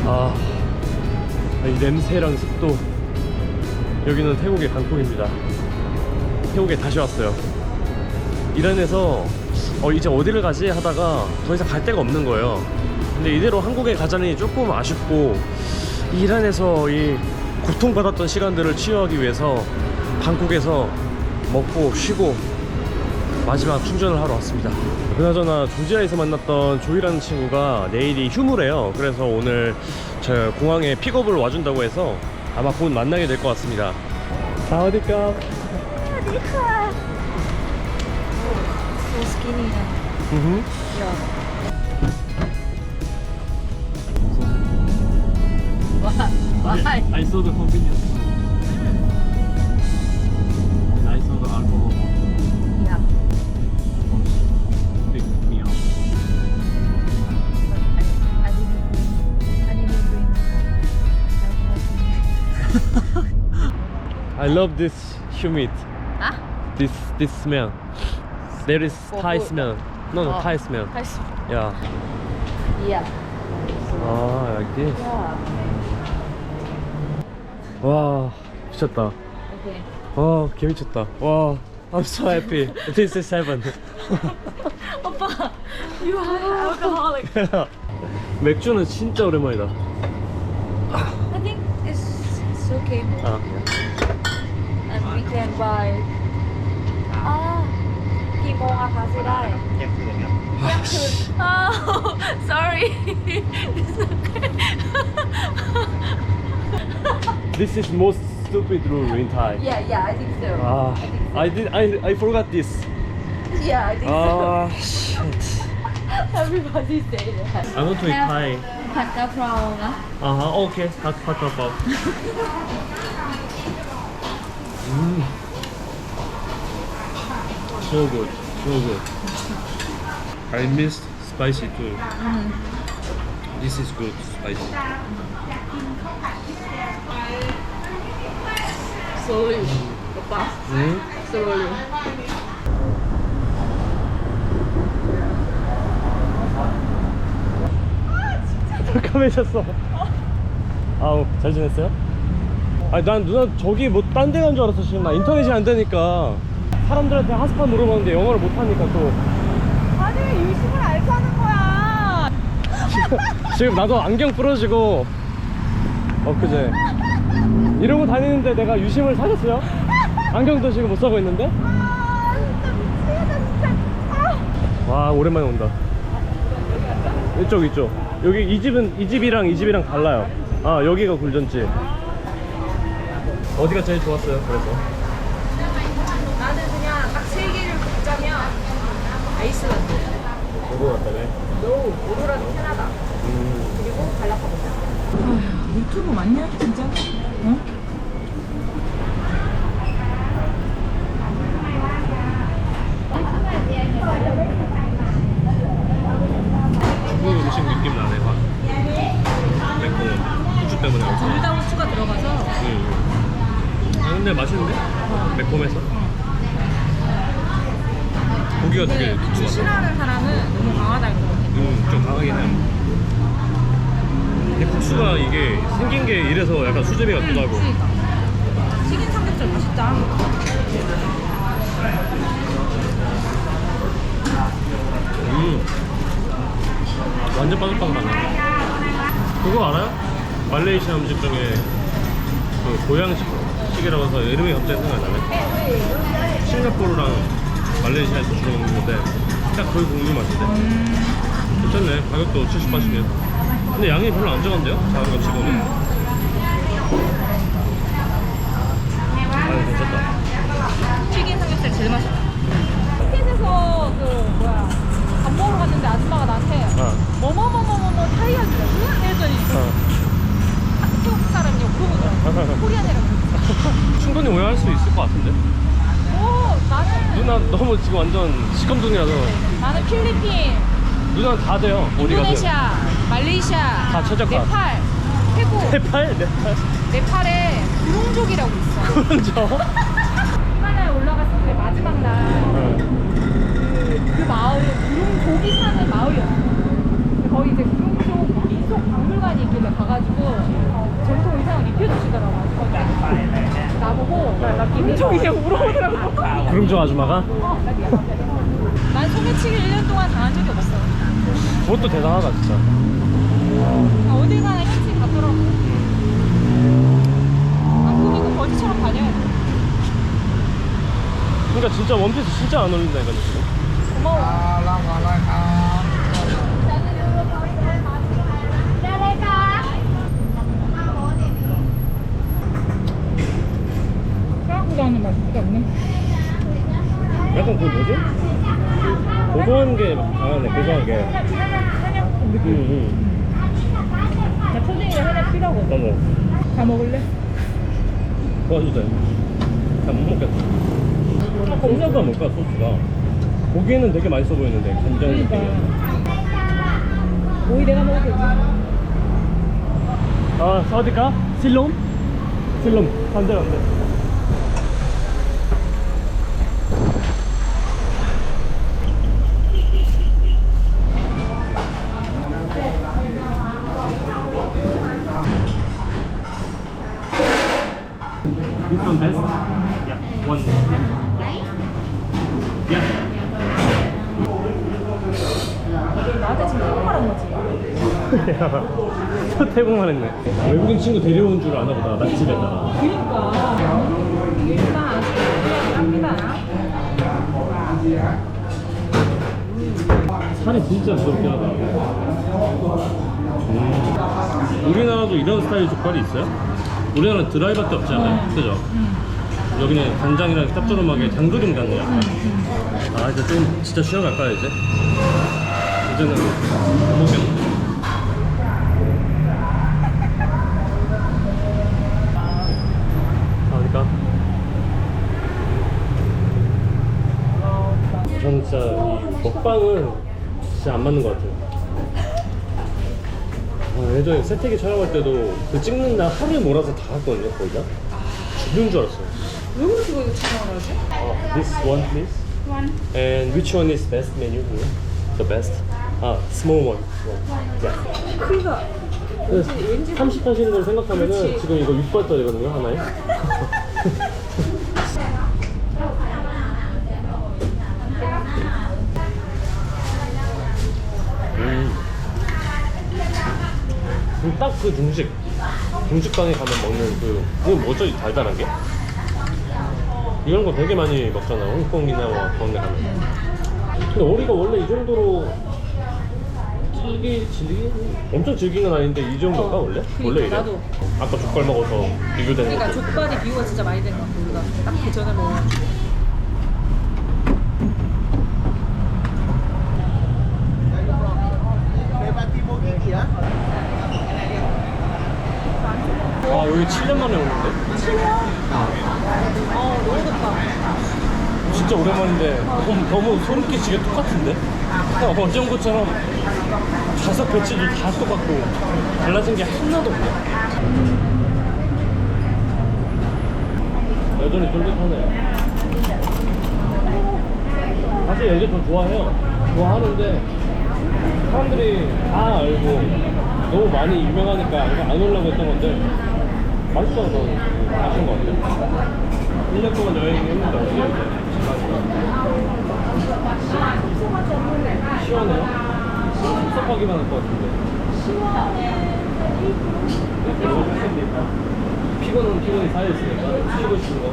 아, 이 냄새랑 습도. 여기는 태국의 방콕입니다. 태국에 다시 왔어요. 이란에서 이제 어디를 가지 하다가 더 이상 갈 데가 없는 거예요. 근데 이대로 한국에 가자니 조금 아쉽고, 이란에서 이 고통받았던 시간들을 치유하기 위해서 방콕에서 먹고 쉬고 마지막 충전을 하러 왔습니다. 그나저나 조지아에서 만났던 조이라는 친구가 내일이 휴무래요. 그래서 오늘 저 공항에 픽업을 와준다고 해서 아마 곧 만나게 될 것 같습니다. 사와디캅. 사와디캅. So skinny. Yeah. Why? I saw the convenience store. And I saw the alcohol. Yeah. Pick me up. But I didn't bring alcohol. I love this humid. Huh? This smell. There is Thai food. smell. No, Thai smell. Yeah. Yeah. Ah, like this. Yeah. 와, 미쳤다. Okay. 와, 개 미쳤다. 와, I'm so happy. This is heaven. 오빠, you are alcoholic. 맥주는 진짜 오랜만이다. I think it's okay. 아, And we can buy.กี่โมงอะคะซื้อได้เที่ยงคืนครับOh, sorry. It's okay. This is most stupid rule in Thai. Yeah, I think so. Ah, I forgot this. Yeah, I think so. Ah, shit. Everybody say that. I want to eat Thai. ผัดกะเพรานะ Okay. 핫핫핫. So good, so good. I missed spicy too. This is good, spicy. Slowly. 오빠. Slowly. 깜깜해졌어. 아우, 잘 지냈어요? 아니, 난 누나 저기 뭐 딴 데 간 줄 알았어. 지금 나 인터넷이 안 되니까 사람들한테 핫스팟 물어봤는데 영어를 못하니까 또 아니, 유심을 알고 하는 거야. 지금 나도 안경 부러지고 그제 이러고 다니는데 내가 유심을 사줬어요? 안경도 지금 못 사고 있는데? 아, 진짜 미치겠다, 진짜. 와, 오랜만에 온다. 이쪽 여기 이 집이랑 달라요. 아, 여기가 굴전집. 어디가 제일 좋았어요? 그래서 나는 그냥 딱 세 개를 꼽자면 아이슬란드. 이거 같다네. 너무 오로라도 캐나다. 그리고 갈라파고스. 유튜브 맞냐 진짜? 응? 중국 음식 느낌 나네. 확 매콤. 후추 때문에 엄청. 둘 다 후추가 들어가서 아, 근데 맛있는데? 매콤해서. 고기가 되게 근데 후추 좋아. 싫어하는 사람은 너무 강하다 이거. 좀 강하긴 해. 근데 국수가 이게 생긴 게 이래서 약간 수제비 같기도 하고. 그러니까. 튀긴 삼겹살 맛있다. 완전 바삭바삭하네. 그거 알아요? 말레이시아 음식 중에 그 고양식이라고 해서 이름이 갑자기 생각이 나네. 싱가포르랑 말레이시아에서 주로 먹는 건데 딱 거의 국물 맛인데 괜찮네. 가격도 70바트씩. 근데 양이 별로 안 적은데요? 작은 거 치고는. 아유, 괜찮다. 튀긴 삼겹살 제일 맛있다. 푸켓에서 그 뭐야 밥 먹으러 갔는데 아줌마가 나한테 뭐뭐뭐뭐뭐 타이어지래 이랬더니 태국 사람이냐고 물어보더라고. 코리안이라고. 충분히 오해할 수 있을 것 같은데? 나는 누나 너무 지금 완전 시컴둥이라서. 나는 필리핀, 누나는 다 돼요. 어디 가세요? 인도네시아, 말레이시아, 다 최적화. 네팔, 태국. 네팔? 네팔에 구룡족이라고 있어. 그런죠? 히말라야 올라갔을 때 마지막 날 그 마을에 구룡족이 사는 마을이었어. 거기 이제 구룡족 민속 박물관이 있길래 가가지고 광주 아줌마가? 난 소매치기 1년 동안 당한 적이 없어. 그것도 대단하다 진짜. 어딜 가나 현지 가더라고. 안 꾸미고 거지처럼 다녀야 돼. 그러니까 진짜 원피스 진짜 안 어울린다니까 지금. 고마워. 생각보다 하는 맛이 없네. 약간 그 뭐지? 고소한 게 강하네. 고소한 게. 한약 느낌. 나 초딩이라 한약 필요하거든. 맞아. 다 먹을래? 도와주자. 다못 먹겠다. 소스가 뭘까 소스가? 보기에는 되게 맛있어 보이는데 간장 그러니까. 느낌이야. 오이 내가 먹을게. 아 사우디까? 실롬? 실롬. 안돼 안돼. This one best? Yeah, one. Yeah. 나한테 지금 한국말한 거지? 첫 태국만 했네. 외국인 친구 데려온 줄 아나 보다. 맛집에다가. 그니까. 일단 합니다. 살이 진짜 부럽긴 하다. 우리나라도 이런 스타일 족발이 있어요? 우리나라는 드라이밖에 없지 않아요? 그죠? 여기는 간장이랑 짭조름하게 장조림 같네요. 아 이제 좀 진짜 쉬어갈까요 이제? 이제는 못 먹겠는데. 그러니까 저는 진짜 이 먹방은 진짜 안 맞는 것 같아요. 예전에 세태기 촬영할 때도 그 찍는 날 하루에 몰아서 다 갔거든요 거의 다. 죽는 줄 알았어요. 왜 그렇게 이거 촬영을 하지? This one please. One. And which one is best menu here? The best? Small one. Yeah. 크기가 왠지 30 하시는 걸 생각하면은 그렇지. 지금 이거 6발짜리거든요 하나에. 딱 그 중식당에 가면 먹는 그거 뭐죠? 이 달달한 게? 이런 거 되게 많이 먹잖아요. 홍콩이나 뭐 그런 데 가면. 근데 우리가 원래 이 정도로 엄청 질긴 건 아닌데 이 정도인가 원래? 그러니까, 원래 이래? 나도. 아까 족발 먹어서 비교되는 그러니까 거. 족발이 비유가 진짜 많이 되는 것 같아. 우리가 딱 그 전에 먹어. 아 여기 7년 만에 오는데? 너무 덥다. 진짜 오랜만인데 너무 소름 끼치게 똑같은데? 그냥 어제온 것처럼 좌석 배치도 다 똑같고 달라진 게 하나도 없네. 여전히 쫄깃하네요. 사실 여기 더 좋아하는데 사람들이 다 알고 너무 많이 유명하니까 안 오려고 했던 건데 맛있어서 아쉬운 것 같아요. 1년 동안 여행했는데 어때요? 시원해요? 섭섭하기만 할 것 같은데. 피곤이 쌓여있으니까 쉬고 싶은 거.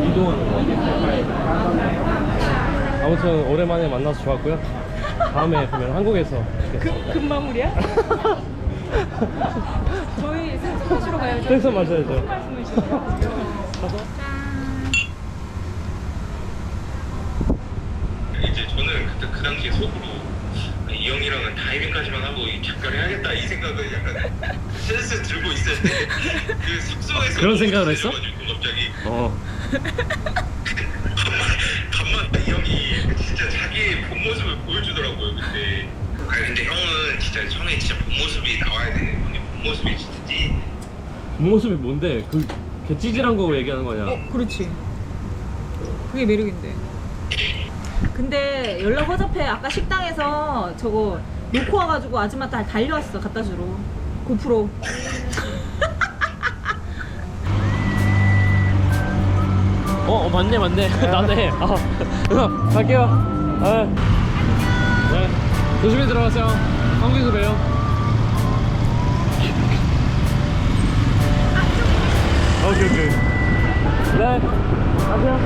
이동하는 거. 아무튼 오랜만에 만나서 좋았고요. 다음에 그러면 한국에서 뵙겠습니다. 금마무리야? 저희 생선 마시러 가야죠. 생선 마셔야죠. 말씀해주세요. 가서. 이제 저는 그때 그 당시에 속으로 이 형이랑은 다이빙까지만 하고 작별해야겠다 이 생각을 약간 센스 들고 있었는데 그 숙소에서 그런 생각을 했어? 갑자기 어. 간만에 이 형이 진짜 자기의 본 모습을 보여주더라고요 그때. 아니 근데 형은 진짜 형의 진짜 본 모습이 나와야 돼. 형의 본 모습이 진짜지. 모습이 뭔데? 걔 찌질한 거 얘기하는 거냐? 그렇지. 그게 매력인데. 근데 연락 허접해. 아까 식당에서 저거 놓고 와가지고 아줌마 딸 달려왔어. 갖다 주러. 고프로. 맞네 나네. 갈게요. 네, 조심히 들어가세요. 한국에서 봬요. 오케이. 네, 가세요.